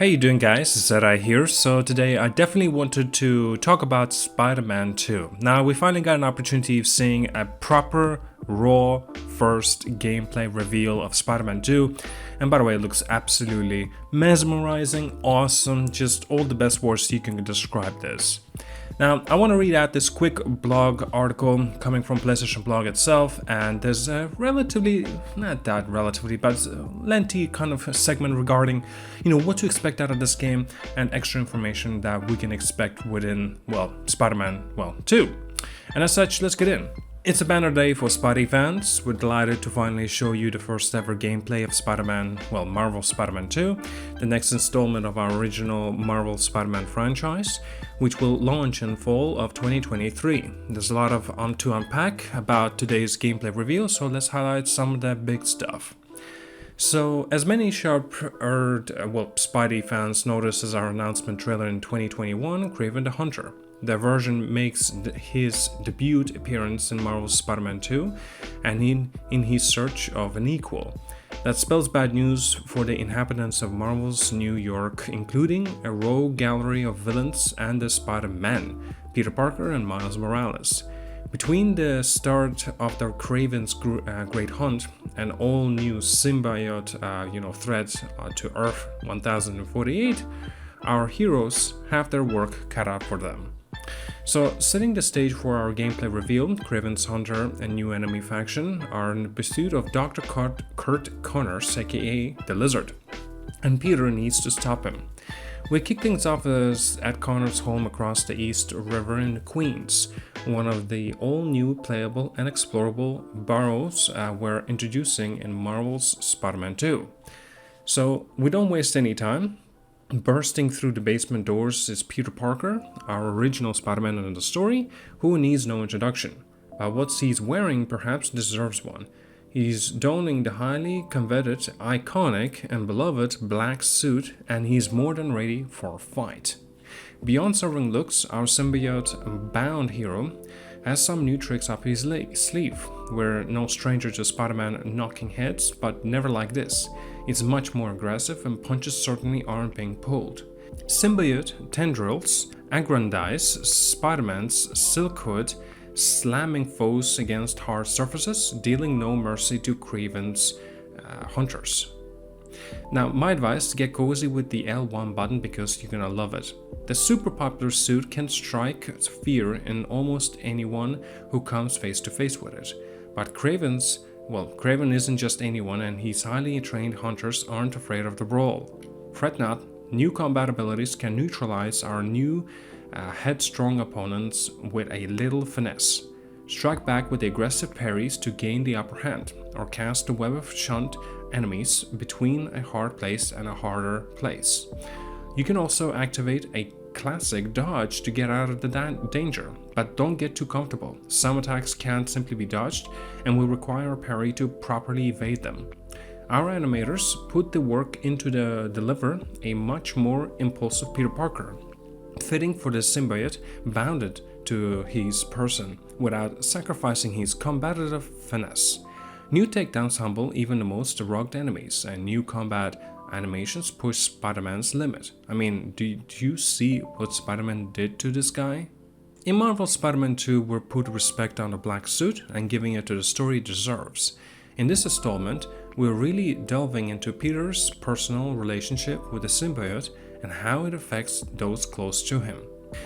How you doing, guys? ZedEye here. So today I definitely wanted to talk about Spider-Man 2. Now we finally got an opportunity of seeing a proper raw first gameplay reveal of Spider-Man 2, and by the way, it looks absolutely mesmerizing, awesome, just all the best words you can describe this. Now, I want to read out this quick blog article coming from PlayStation Blog itself, and there's a relatively, not that relatively, but lengthy kind of segment regarding, what to expect out of this game and extra information that we can expect within, Spider-Man, 2. And as such, let's get in. It's a banner day for Spidey fans. We're delighted to finally show you the first ever gameplay of Spider-Man, Marvel Spider-Man 2, the next installment of our original Marvel Spider-Man franchise, which will launch in fall of 2023. There's a lot to unpack about today's gameplay reveal, so let's highlight some of the big stuff. So, as many Spidey fans noticed as our announcement trailer in 2021, Kraven the Hunter. The version makes his debut appearance in Marvel's Spider-Man 2 and in his search of an equal. That spells bad news for the inhabitants of Marvel's New York, including a rogue gallery of villains and the Spider-Man, Peter Parker and Miles Morales. Between the start of the Kraven's Great Hunt and all new symbiote threats to Earth 1048, our heroes have their work cut out for them. So, setting the stage for our gameplay reveal, Kraven's Hunter and new enemy faction are in pursuit of Dr. Kurt Connors, aka the Lizard, and Peter needs to stop him. We kick things off at Connor's home across the East River in Queens, one of the all-new playable and explorable boroughs we're introducing in Marvel's Spider-Man 2. So, we don't waste any time. Bursting through the basement doors is Peter Parker, our original Spider-Man in the story, who needs no introduction. But what he's wearing perhaps deserves one. He's donning the highly coveted, iconic, and beloved black suit, and he's more than ready for a fight. Beyond serving looks, our symbiote-bound hero has some new tricks up his sleeve. We're no stranger to Spider-Man knocking heads, but never like this. It's much more aggressive and punches certainly aren't being pulled. Symbiote tendrils aggrandize Spider-Man's silk hood, slamming foes against hard surfaces, dealing no mercy to Kraven's hunters. Now, my advice, get cozy with the L1 button because you're gonna love it. The super popular suit can strike fear in almost anyone who comes face to face with it. But Kraven isn't just anyone, and his highly trained hunters aren't afraid of the brawl. Fret not, new combat abilities can neutralize our new headstrong opponents with a little finesse. Strike back with aggressive parries to gain the upper hand, or cast a web of shunt enemies between a hard place and a harder place. You can also activate a classic dodge to get out of the danger, but don't get too comfortable. Some attacks can't simply be dodged and will require a parry to properly evade them. Our animators put the work into deliver a much more impulsive Peter Parker, fitting for the symbiote bounded to his person without sacrificing his combative finesse. New takedowns humble even the most rugged enemies, and new combat animations push Spider-Man's limit. I mean, do you see what Spider-Man did to this guy? In Marvel Spider-Man 2, we're put respect on the black suit and giving it to the story it deserves. In this installment, we're really delving into Peter's personal relationship with the symbiote and how it affects those close to him.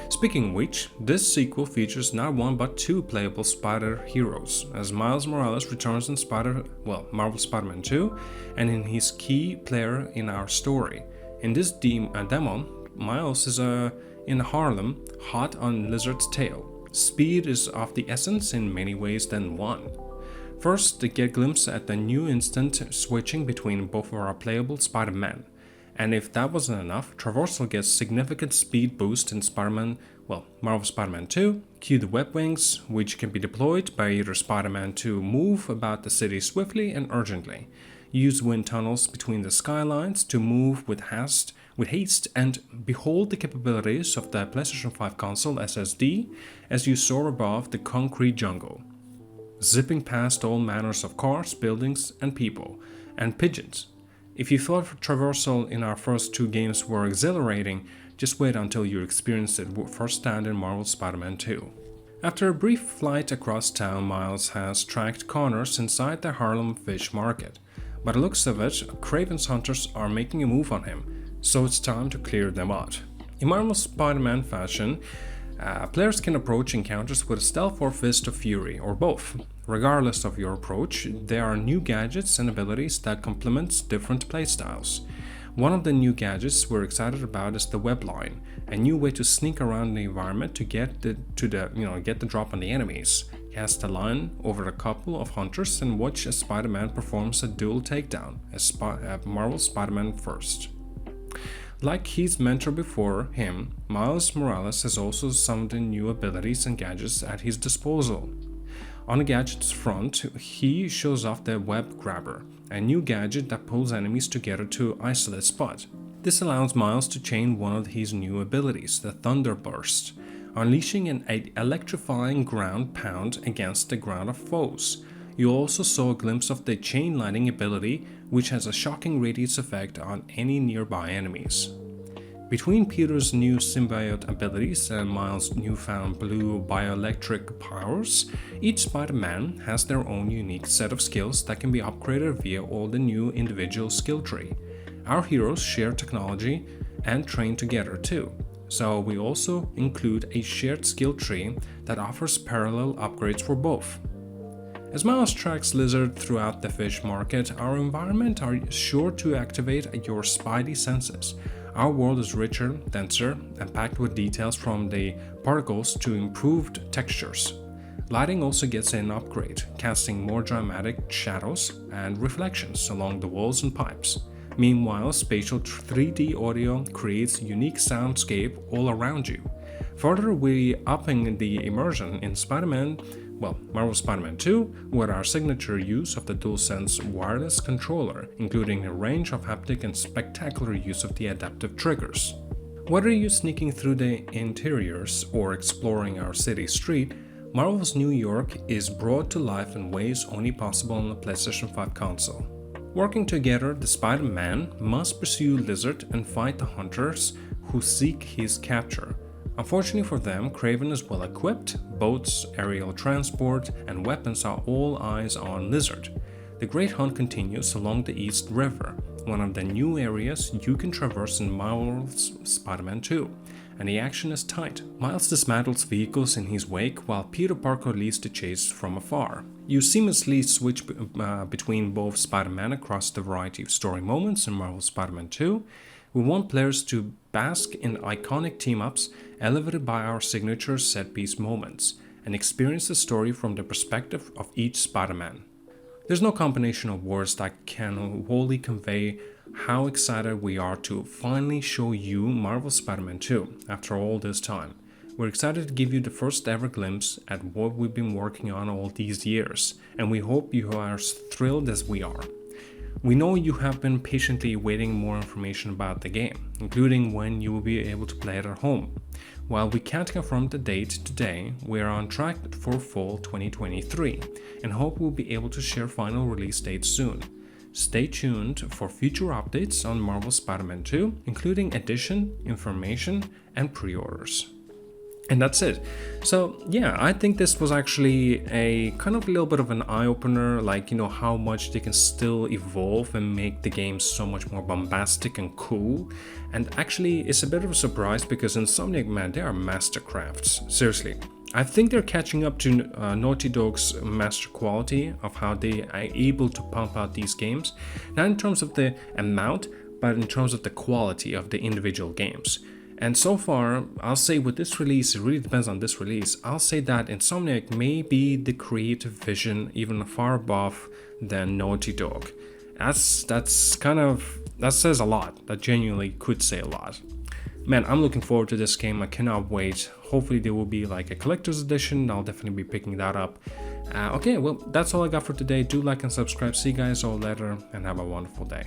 Speaking of which, this sequel features not one but two playable Spider heroes, as Miles Morales returns in Marvel Spider-Man 2 and in his key player in our story. In this demo, Miles is in Harlem, hot on Lizard's tail. Speed is of the essence in many ways than one. First, to get a glimpse at the new instant switching between both of our playable Spider-Man. And if that wasn't enough, Traversal gets significant speed boost in Marvel Spider-Man 2. Cue the web wings, which can be deployed by either Spider-Man to move about the city swiftly and urgently. Use wind tunnels between the skylines to move with haste, and behold the capabilities of the PlayStation 5 console SSD as you soar above the concrete jungle, zipping past all manners of cars, buildings, and people, and pigeons. If you thought Traversal in our first 2 games were exhilarating, just wait until you experience it firsthand in Marvel's Spider-Man 2. After a brief flight across town, Miles has tracked Connors inside the Harlem Fish Market. By the looks of it, Kraven's hunters are making a move on him, so it's time to clear them out. In Marvel's Spider-Man fashion, players can approach encounters with a stealth or fist of fury, or both. Regardless of your approach, there are new gadgets and abilities that complement different playstyles. One of the new gadgets we're excited about is the web line, a new way to sneak around the environment to get the drop on the enemies. Cast a line over a couple of hunters and watch as Spider-Man performs a dual takedown, Marvel's Spider-Man first. Like his mentor before him, Miles Morales has also some of the new abilities and gadgets at his disposal. On the gadget's front, he shows off the Web Grabber, a new gadget that pulls enemies together to isolate spot. This allows Miles to chain one of his new abilities, the Thunder Burst, unleashing an electrifying ground pound against the ground of foes. You also saw a glimpse of the chain lightning ability, which has a shocking radius effect on any nearby enemies. Between Peter's new symbiote abilities and Miles' newfound blue bioelectric powers, each Spider-Man has their own unique set of skills that can be upgraded via all the new individual skill tree. Our heroes share technology and train together too, so we also include a shared skill tree that offers parallel upgrades for both. As Miles tracks Lizard throughout the fish market, our environment are sure to activate your spidey senses. Our world is richer, denser, and packed with details from the particles to improved textures. Lighting also gets an upgrade, casting more dramatic shadows and reflections along the walls and pipes. Meanwhile, spatial 3D audio creates a unique soundscape all around you. Further, we're upping the immersion in Marvel's Spider-Man 2 with our signature use of the DualSense wireless controller, including a range of haptic and spectacular use of the adaptive triggers. Whether you're sneaking through the interiors or exploring our city street, Marvel's New York is brought to life in ways only possible on the PlayStation 5 console. Working together, the Spider-Man must pursue Lizard and fight the hunters who seek his capture. Unfortunately for them, Kraven is well equipped. Boats, aerial transport, and weapons are all eyes on Lizard. The Great Hunt continues along the East River, one of the new areas you can traverse in Marvel's Spider-Man 2, and the action is tight. Miles dismantles vehicles in his wake while Peter Parker leads the chase from afar. You seamlessly switch between both Spider-Man across the variety of story moments in Marvel's Spider-Man 2. We want players to bask in iconic team-ups elevated by our signature set-piece moments, and experience the story from the perspective of each Spider-Man. There's no combination of words that can wholly convey how excited we are to finally show you Marvel's Spider-Man 2 after all this time. We're excited to give you the first ever glimpse at what we've been working on all these years, and we hope you are as thrilled as we are. We know you have been patiently waiting more information about the game, including when you will be able to play it at home. While we can't confirm the date today, we are on track for fall 2023 and hope we'll be able to share final release dates soon. Stay tuned for future updates on Marvel's Spider-Man 2, including addition, information, and pre-orders. And that's it. So yeah, I think this was actually a kind of a little bit of an eye-opener, how much they can still evolve and make the game so much more bombastic and cool. And actually, it's a bit of a surprise because Insomniac, man, they are mastercrafts. Seriously. I think they're catching up to Naughty Dog's master quality of how they are able to pump out these games. Not in terms of the amount, but in terms of the quality of the individual games. And so far, I'll say with this release, it really depends on this release, I'll say that Insomniac may be the creative vision even far above than Naughty Dog. That says a lot. That genuinely could say a lot. Man, I'm looking forward to this game. I cannot wait. Hopefully there will be like a collector's edition. I'll definitely be picking that up. Okay, well, that's all I got for today. Do like and subscribe. See you guys all later and have a wonderful day.